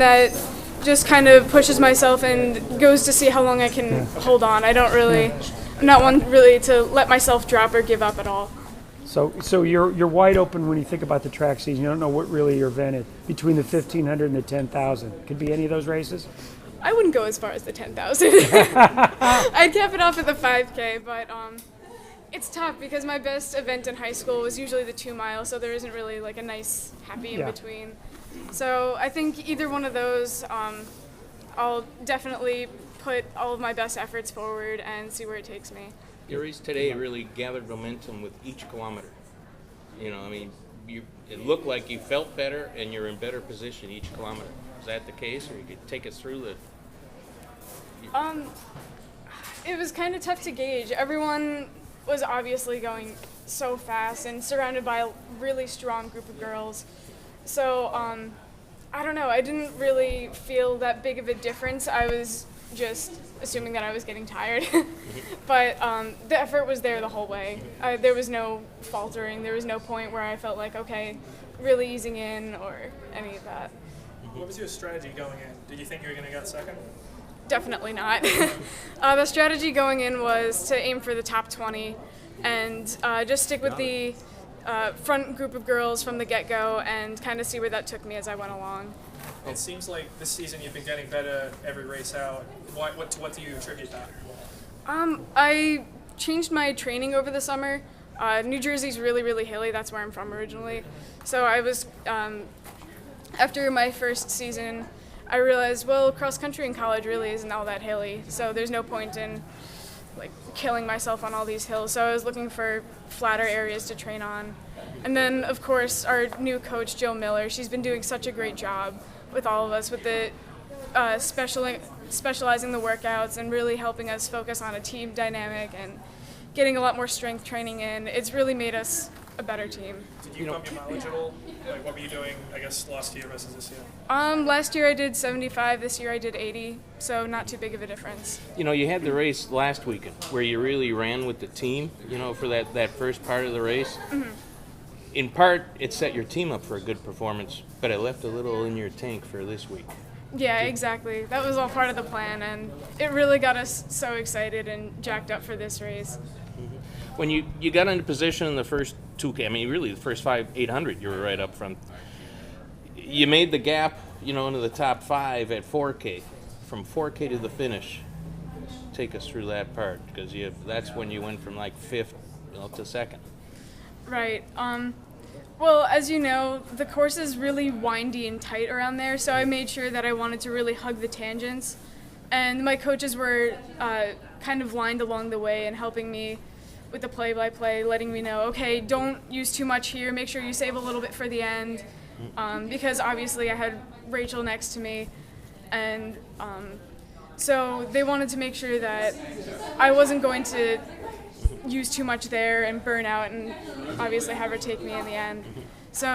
that just kind of pushes myself and goes to see how long I can hold on. I'm not one really to let myself drop or give up at all. So you're wide open when you think about the track season. You don't know what really your event is between the 1,500 and the 10,000. Could be any of those races. I wouldn't go as far as the 10,000. I'd cap it off at the 5K, but it's tough because my best event in high school was usually the 2 mile, so there isn't really like a nice happy in between. So I think either one of those, I'll definitely put all of my best efforts forward and see where it takes me. Your race today really gathered momentum with each kilometer. You know, I mean, it looked like you felt better and you're in better position each kilometer. Is that the case, or you could take us through the? It was kind of tough to gauge. Everyone was obviously going so fast and surrounded by a really strong group of girls. So I don't know. I didn't really feel that big of a difference. I was just assuming that I was getting tired. But the effort was there the whole way. There was no faltering. There was no point where I felt like, okay, really easing in or any of that. What was your strategy going in? Did you think you were going to get second? Definitely not. The strategy going in was to aim for the top 20 and just stick with the front group of girls from the get-go and kind of see where that took me as I went along. It seems like this season you've been getting better every race out. What do you attribute that? I changed my training over the summer. New Jersey's really, really hilly. That's where I'm from originally. So I was, after my first season, I realized, well, cross country in college really isn't all that hilly. So there's no point in like killing myself on all these hills. So I was looking for flatter areas to train on. And then, of course, our new coach, Jill Miller, she's been doing such a great job with all of us with the specializing the workouts and really helping us focus on a team dynamic and getting a lot more strength training in. It's really made us a better team. Did you bump your mileage at all? Like, what were you doing, I guess, last year versus this year? Last year I did 75, this year I did 80, so not too big of a difference. You know, you had the race last weekend where you really ran with the team, you know, for that first part of the race. Mm-hmm. In part, it set your team up for a good performance, but it left a little in your tank for this week. Yeah, exactly. That was all part of the plan, and it really got us so excited and jacked up for this race. Mm-hmm. When you got into position in the first 2K, I mean, really the first 800, you were right up front. You made the gap, you know, into the top 5 at 4K. From 4K to the finish, take us through that part, because that's when you went from like 5th, you know, to 2nd. Right. Well, as you know, the course is really windy and tight around there, so I made sure that I wanted to really hug the tangents. And my coaches were kind of lined along the way and helping me with the play-by-play, letting me know, okay, don't use too much here, make sure you save a little bit for the end, because obviously I had Rachel next to me, and so they wanted to make sure that I wasn't going to use too much there and burn out and obviously have her take me in the end. So